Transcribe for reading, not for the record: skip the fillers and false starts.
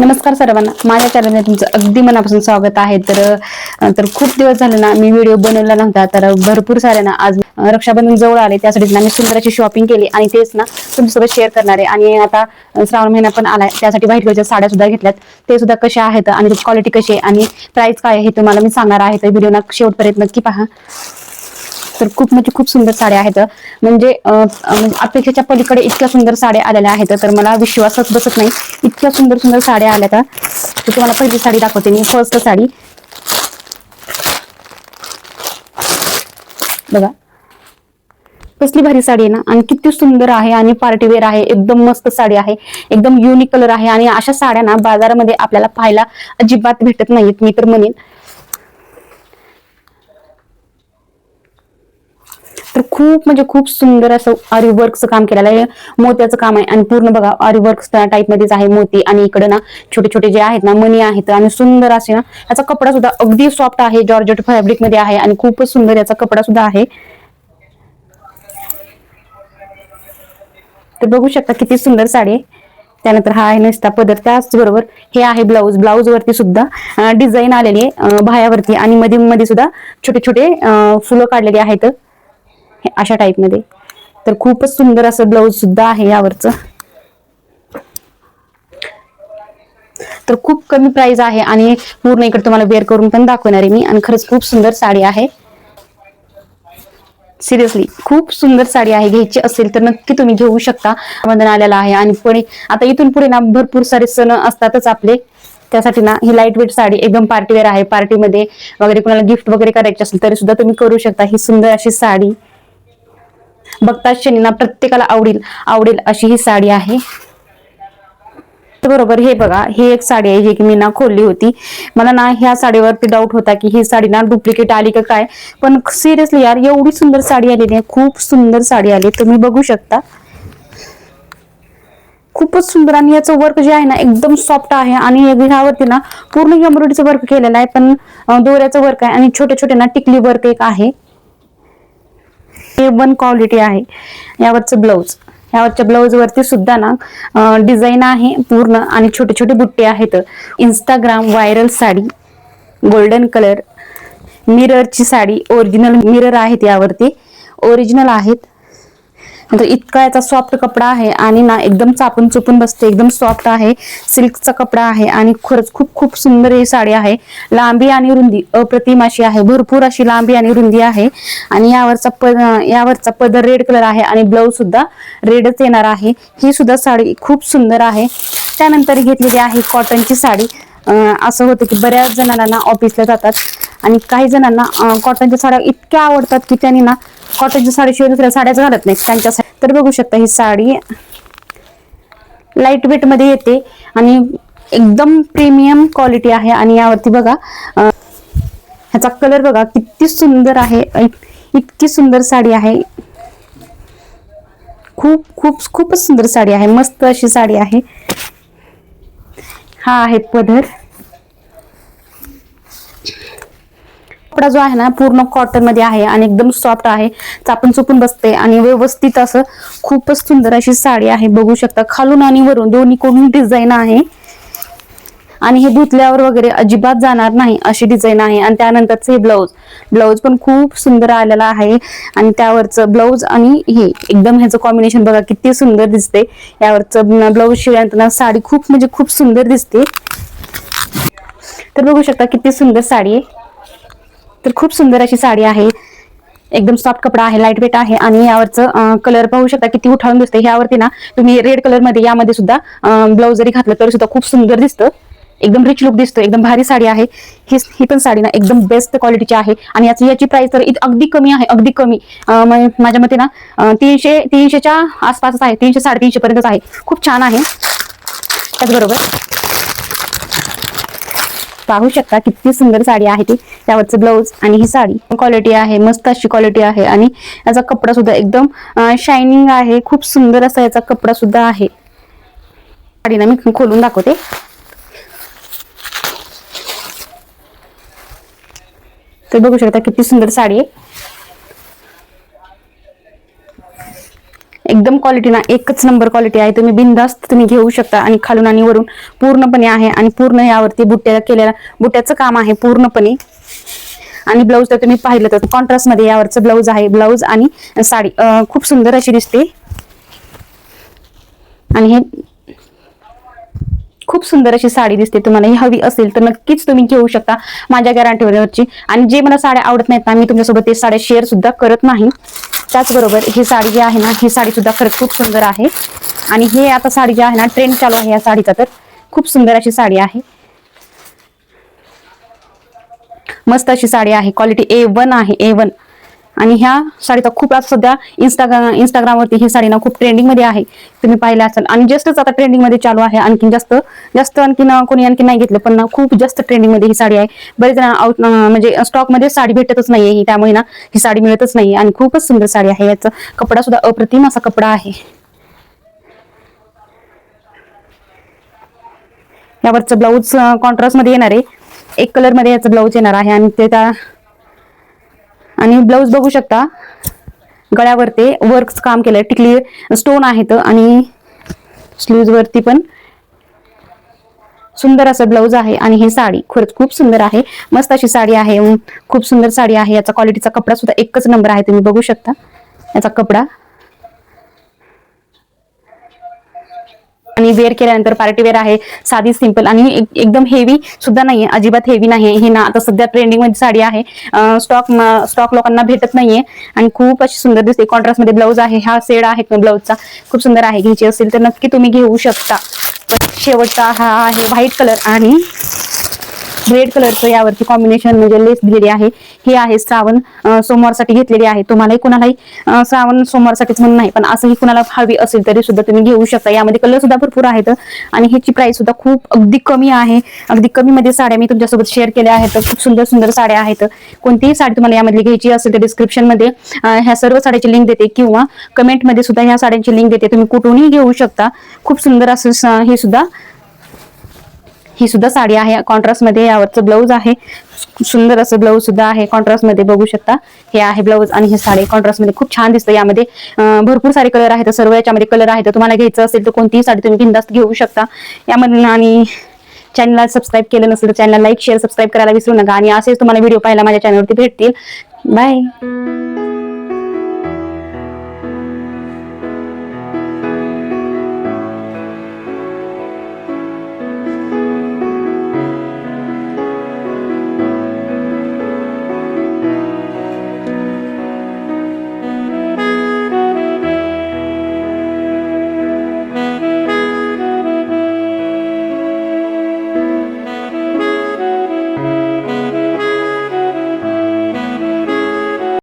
नमस्कार सर्वांना, माझ्या चॅनलमध्ये तुमचं अगदी मनापासून स्वागत आहे. तर खूप दिवस झाले ना मी व्हिडिओ बनवला नव्हता. तर भरपूर सारे ना आज रक्षाबंधन जवळ आले, त्यासाठी ना मी सुंदर अशी शॉपिंग केली आणि तेच ना तुमच्यासोबत शेअर करणार आहे. आणि आता श्रावण महिना पण आलाय, त्यासाठी व्हाईट कलरच्या साड्या सुद्धा घेतल्यात. ते सुद्धा कशा आहेत आणि क्वालिटी कशी आहे आणि प्राइस काय आहे हे तुम्हाला मी सांगणार आहे. तर व्हिडिओ ना शेवटपर्यंत नक्की पहा. तर खूप सुंदर साड्या आहेत. म्हणजे अपेक्षेच्या पलीकडे इतक्या सुंदर साड्या आलेल्या आहेत, तर मला विश्वासच बसत नाही. इतक्या सुंदर सुंदर साड्या आल्या. तर तुम्हाला पहिली साडी दाखवते मी. फर्स्ट साडी बघा, कसली भारी साडी आहे ना, आणि किती सुंदर आहे आणि पार्टीवेअर आहे. एकदम मस्त साडी आहे, एकदम युनिक कलर आहे. आणि अशा साड्या ना बाजारामध्ये आपल्याला पाहायला अजिबात भेटत नाहीत, मी तर म्हणेन. तर खूप सुंदर असं आरी वर्कचं काम केलेलं आहे. मोत्याचं काम आहे आणि पूर्ण बघा आरी वर्क टाईप मध्येच आहे. मोती आणि इकडे ना छोटे छोटे जे आहेत ना मणी आहेत. आणि सुंदर असे ना याचा कपडा सुद्धा अगदी सॉफ्ट आहे, जॉर्जेट फॅब्रिक मध्ये आहे आणि खूपच सुंदर याचा कपडा सुद्धा आहे. तर बघू शकता किती सुंदर साडी आहे. त्यानंतर हा आहे नुसता पदर, त्याचबरोबर हे आहे ब्लाऊज. ब्लाऊज वरती सुद्धा डिझाईन आलेली आहे बाह्यावरती, आणि मध्ये मध्ये सुद्धा छोटे छोटे फुलं काढलेली आहेत अशा टाईप मध्ये. तर खूपच सुंदर असं ब्लाऊज सुद्धा आहे यावरचं. तर खूप कमी प्राइस आहे आणि पूर्ण इकडे तुम्हाला वेअर करून पण दाखवणार आहे मी. आणि खरंच खूप सुंदर साडी आहे. सिरियसली खूप सुंदर साडी आहे. घ्यायची असेल तर नक्की तुम्ही घेऊ शकता. बंधन आलेला आहे आणि पुढे आता इथून पुढे ना भरपूर सारे सण असतातच आपले. त्यासाठी ना ही लाईट वेट साडी एकदम पार्टीवेअर आहे. पार्टीमध्ये वगैरे कोणाला गिफ्ट वगैरे करायचे असेल तरी सुद्धा तुम्ही करू शकता. ही सुंदर अशी साडी बघताच क्षणी ना प्रत्येकाला आवडेल आवडेल अशी ही साडी आहे. बरोबर, हे बघा, ही एक साडी आहे जी की मी ना खोलली होती. मला ना ह्या साडीवरती डाऊट होता की ही साडी ना डुप्लिकेट आली का काय, पण सिरियसली यार एवढी सुंदर साडी आलेली आहे. खूप सुंदर साडी आली, तुम्ही बघू शकता. खूपच सुंदर. आणि याचं वर्क जे आहे ना एकदम सॉफ्ट आहे. आणि ह्यावरती ना पूर्ण एम्ब्रॉयडरीचं वर्क केलेलं आहे, पण दोऱ्याचं वर्क आहे आणि छोटे छोटे ना टिकली वर्क एक आहे. A1 क्वालिटी आहे. यावरचं ब्लाऊज, यावरच्या ब्लाऊज वरती सुद्धा ना डिझाईन आहे पूर्ण आणि छोटे छोटे बुट्टे आहेत. Instagram viral sari, golden colour, मिररची साडी. ओरिजिनल मिरर आहेत यावरती, ओरिजिनल आहेत. नंतर इतका याचा सॉफ्ट कपडा आहे आणि ना एकदम चापून चुपून बसते. एकदम सॉफ्ट आहे, सिल्कचा कपडा आहे आणि खरंच खूप सुंदर ही साडी आहे. लांबी आणि रुंदी अप्रतिम अशी आहे, भरपूर अशी लांबी आणि रुंदी आहे. आणि यावरचा पदर रेड कलर आहे आणि ब्लाऊज सुद्धा रेडच येणार आहे. ही सुद्धा साडी खूप सुंदर आहे. त्यानंतर घेतलेली आहे कॉटनची साडी. असं होतं की बऱ्याच जणांना ना ऑफिसला जातात आणि काही जणांना कॉटनच्या साड्या इतक्या आवडतात की त्यांनी ना कॉटनच्या साडीशिवाय दुसऱ्या साड्याच घालत नाहीत त्यांच्यासाठी. तर बघू शकता ही साडी लाईट वेट मध्ये येते आणि एकदम प्रीमियम क्वालिटी आहे. आणि यावरती बघा ह्याचा कलर बघा किती सुंदर आहे. इतकी सुंदर साडी आहे. खूपच सुंदर साडी आहे, मस्त अशी साडी आहे. हा आहे पदर. कपडा जो आहे ना पूर्ण कॉटन मध्ये आहे आणि एकदम सॉफ्ट आहे, चापून चुपून बसते आणि व्यवस्थित असं खूपच सुंदर अशी साडी आहे. बघू शकता खालून आणि वरून दोन्ही कोणून डिझाईन आहे. आणि हे धुतल्यावर वगैरे अजिबात जाणार नाही अशी डिझाईन आहे. आणि त्यानंतरच हे ब्लाऊज पण खूप सुंदर आलेला आहे. आणि त्यावरचं ब्लाऊज आणि हे एकदम ह्याचं कॉम्बिनेशन बघा किती सुंदर दिसते. यावरचं ब्लाऊज शिवाय साडी खूप सुंदर दिसते. तर बघू शकता किती सुंदर साडी आहे. तर खूप सुंदर अशी साडी आहे. एकदम सॉफ्ट कपडा आहे, लाईट वेट आहे. आणि यावरचं कलर पाहू शकता किती उठावून दिसते. यावरती ना तुम्ही रेड कलर मध्ये यामध्ये सुद्धा ब्लाऊज जरी घातलं तरी सुद्धा खूप सुंदर दिसतं. एकदम रिच लुक दिसतो. एकदम भारी साडी आहे. ही पण साडी ना एकदम बेस्ट क्वालिटीची आहे. आणि याची प्राइस तर अगदी कमी आहे, अगदी कमी. माझ्या मते ना 300च्या आसपासच आहे, 300 350 पर्यंतच आहे. खूप छान आहे. त्याचबरोबर पाहू शकता किती सुंदर साडी आहे ती. त्यावरचं ब्लाऊज आणि ही साडी क्वालिटी आहे, मस्त अशी क्वालिटी आहे. आणि याचा कपडा सुद्धा एकदम शायनिंग आहे. खूप सुंदर असा याचा कपडा सुद्धा आहे. साडी ना मी खोलून दाखवते. तर बघू शकता किती सुंदर साडी आहे. एकदम क्वालिटी ना एकच नंबर क्वालिटी आहे. तुम्ही बिनधास्त तुम्ही घेऊ शकता. आणि खालून आणि वरून पूर्णपणे आहे. आणि पूर्ण यावरती बुट्ट्याचं काम आहे पूर्णपणे. आणि ब्लाऊज तर तुम्ही पाहिलं तर कॉन्ट्रास्ट मध्ये यावरचं ब्लाऊज आहे. ब्लाऊज आणि साडी खूप सुंदर अशी दिसते. आणि हे खूप सुंदर अशी साडी दिसते. तुम्हाला ही हवी असेल तर नक्कीच तुम्ही घेऊ शकता माझ्या गॅरंटीवरची. आणि जे मला साड्या आवडत नाहीत ना, मी तुमच्यासोबत ते साड्या शेअर सुद्धा करत नाही. त्याचबरोबर ही साडी जी आहे ना, ही साडी सुद्धा खरंच खूप सुंदर आहे. आणि हे आता साडी जी आहे ना, ट्रेंड चालू आहे या साडीचा, तर खूप सुंदर अशी साडी आहे. मस्त अशी साडी आहे. क्वालिटी A1 आहे, A1. आणि ह्या साडीचा खूप आज सध्या इंस्टाग्रामवरती ही साडी ना खूप ट्रेंडिंग मध्ये आहे. तुम्ही पाहिलं असेल. आणि जस्टच आता ट्रेंडिंग मध्ये चालू आहे. आणखी जास्त कोणी आणखी नाही घेतलं, पण खूप जास्त ट्रेंडिंग मध्ये ही साडी आहे. बरेच जण म्हणजे स्टॉक मध्ये साडी भेटतच नाहीये ही, त्यामुळे ना ही साडी मिळतच नाहीये. आणि खूपच सुंदर साडी आहे. याचा कपडा सुद्धा अप्रतिम असा कपडा आहे. यावरचं ब्लाऊज कॉन्ट्रास्ट मध्ये येणार आहे. एक कलर मध्ये याचं ब्लाऊज येणार आहे. आणि ब्लाऊज बघू शकता गळ्यावरती वर्क काम केलंय. टिकली स्टोन आहेत. आणि स्लीव्ज वरती पण सुंदर असं ब्लाऊज आहे. आणि ही साडी खरंच खूप सुंदर आहे. मस्त अशी साडी आहे. खूप सुंदर साडी आहे. याचा क्वालिटीचा कपडा सुद्धा एकच नंबर आहे. तुम्ही बघू शकता याचा कपडा. आणि वेअर केल्यानंतर पार्टी वेअर आहे. साधी सिंपल आणि एकदम हेवी सुद्धा नाहीये. अजिबात हेवी नाही. ही ना आता सध्या ट्रेंडिंग मध्ये साडी आहे. स्टॉक लोकांना भेटत नाहीये. आणि खूप अशी सुंदर दिसते. कॉन्ट्रास्ट मध्ये ब्लाऊज आहे. हा शेड आहे ब्लाऊजचा खूप सुंदर आहे. घ्यायची असेल तर नक्की तुम्ही घेऊ शकता. शेवटचा हा आहे व्हाईट कलर आणि रेड कलरचं यावरती कॉम्बिनेशन म्हणजे लेस दिलेली आहे. ही आहे श्रावण सोमवारसाठी घेतलेली आहे. तुम्हालाही कुणालाही श्रावण सोमवारसाठीच म्हणून नाही, पण असंही कुणाला हवी असेल तरी सुद्धा तुम्ही घेऊ शकता. यामध्ये कलर सुद्धा भरपूर आहेत. आणि ह्याची प्राइस सुद्धा खूप अगदी कमी आहे. अगदी कमी मध्ये साड्या मी तुमच्यासोबत शेअर केल्या आहेत. खूप सुंदर सुंदर साड्या आहेत. कोणतीही साडी तुम्हाला यामध्ये घ्यायची असेल तर डिस्क्रिप्शन मध्ये ह्या सर्व साड्याची लिंक देते, किंवा कमेंट मध्ये सुद्धा ह्या साड्यांची लिंक देते. तुम्ही कुठूनही घेऊ शकता. खूप सुंदर असं ही सुद्धा साडी आहे कॉन्ट्रास्ट मध्ये. यावरचं ब्लाऊज आहे. सुंदर असं ब्लाऊज सुद्धा आहे कॉन्ट्रास्ट मध्ये. बघू शकता हे आहे ब्लाऊज. आणि हे साडी कॉन्ट्रास्ट मध्ये खूप छान दिसतं. यामध्ये भरपूर सारे कलर आहेत. सर्व याच्यामध्ये कलर आहेत. तुम्हाला घ्यायचं असेल तर कोणतीही साडी तुम्ही बिनधास्त घेऊ शकता यामध्ये. आणि चॅनलला सबस्क्राईब केलं नसेल तर चॅनलला लाईक शेअर सबस्क्राईब करायला विसरू नका. आणि असेच तुम्हाला व्हिडिओ पाहायला माझ्या चॅनलवरती भेटतील. बाय.